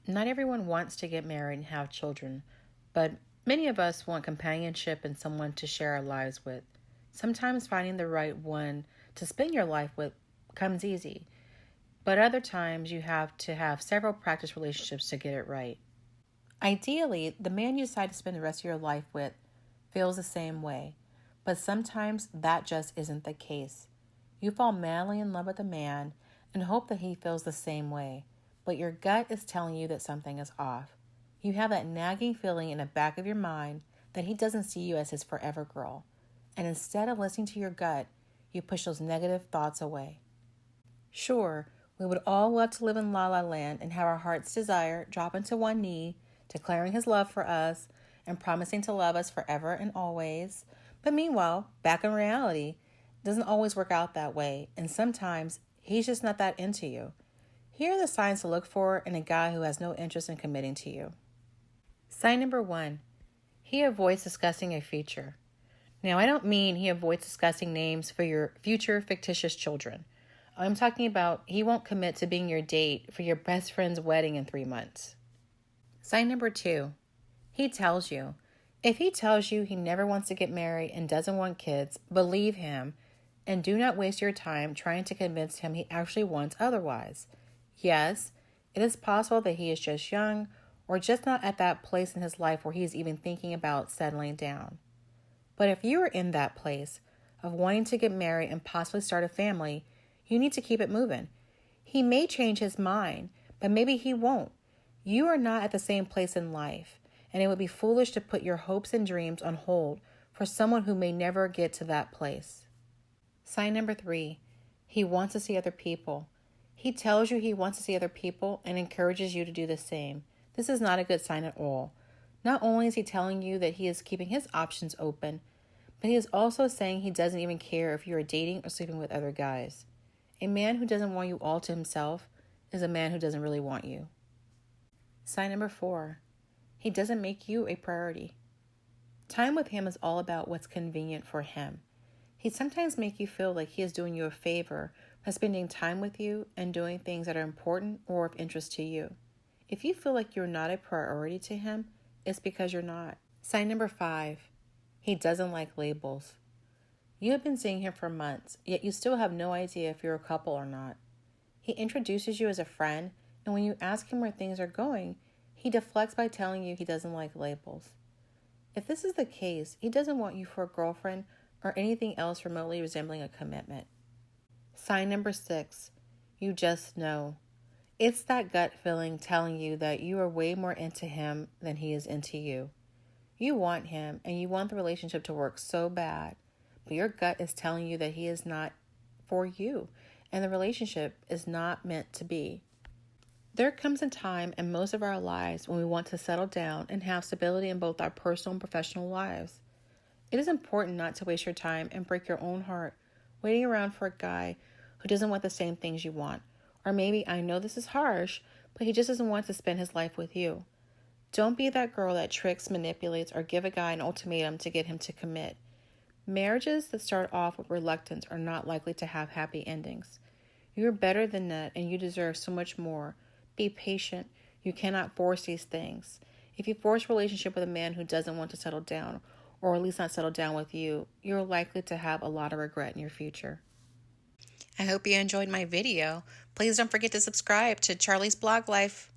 Not everyone wants to get married and have children, but many of us want companionship and someone to share our lives with. Sometimes finding the right one to spend your life with comes easy, but other times you have to have several practice relationships to get it right. Ideally, the man you decide to spend the rest of your life with feels the same way, but sometimes that just isn't the case. You fall madly in love with a man and hope that he feels the same way, but your gut is telling you that something is off. You have that nagging feeling in the back of your mind that he doesn't see you as his forever girl, and instead of listening to your gut, you push those negative thoughts away. Sure, we would all love to live in La La Land and have our heart's desire drop into one knee, declaring his love for us and promising to love us forever and always. But meanwhile, back in reality, it doesn't always work out that way, and sometimes he's just not that into you. Here are the signs to look for in a guy who has no interest in committing to you. Sign number 1, he avoids discussing a future. Now, I don't mean he avoids discussing names for your future fictitious children. I'm talking about he won't commit to being your date for your best friend's wedding in 3 months. Sign number 2, he tells you. If he tells you he never wants to get married and doesn't want kids, believe him and do not waste your time trying to convince him he actually wants otherwise. Yes, it is possible that he is just young or just not at that place in his life where he is even thinking about settling down. But if you are in that place of wanting to get married and possibly start a family, you need to keep it moving. He may change his mind, but maybe he won't. You are not at the same place in life, and it would be foolish to put your hopes and dreams on hold for someone who may never get to that place. Sign number 3, he wants to see other people. He tells you he wants to see other people and encourages you to do the same. This is not a good sign at all. Not only is he telling you that he is keeping his options open, but he is also saying he doesn't even care if you are dating or sleeping with other guys. A man who doesn't want you all to himself is a man who doesn't really want you. Sign number 4, he doesn't make you a priority. Time with him is all about what's convenient for him. He sometimes makes you feel like he is doing you a favor by spending time with you and doing things that are important or of interest to you. If you feel like you're not a priority to him, it's because you're not. Sign number 5, he doesn't like labels. You have been seeing him for months, yet you still have no idea if you're a couple or not. He introduces you as a friend, and when you ask him where things are going, he deflects by telling you he doesn't like labels. If this is the case, he doesn't want you for a girlfriend or anything else remotely resembling a commitment. Sign number 6, you just know. It's that gut feeling telling you that you are way more into him than he is into you. You want him and you want the relationship to work so bad, but your gut is telling you that he is not for you and the relationship is not meant to be. There comes a time in most of our lives when we want to settle down and have stability in both our personal and professional lives. It is important not to waste your time and break your own heart waiting around for a guy who doesn't want the same things you want. Or maybe, I know this is harsh, but he just doesn't want to spend his life with you. Don't be that girl that tricks, manipulates, or give a guy an ultimatum to get him to commit. Marriages that start off with reluctance are not likely to have happy endings. You are better than that, and you deserve so much more. Be patient. You cannot force these things. If you force a relationship with a man who doesn't want to settle down, or at least not settle down with you, you're likely to have a lot of regret in your future. I hope you enjoyed my video. Please don't forget to subscribe to Charley's Blog Life.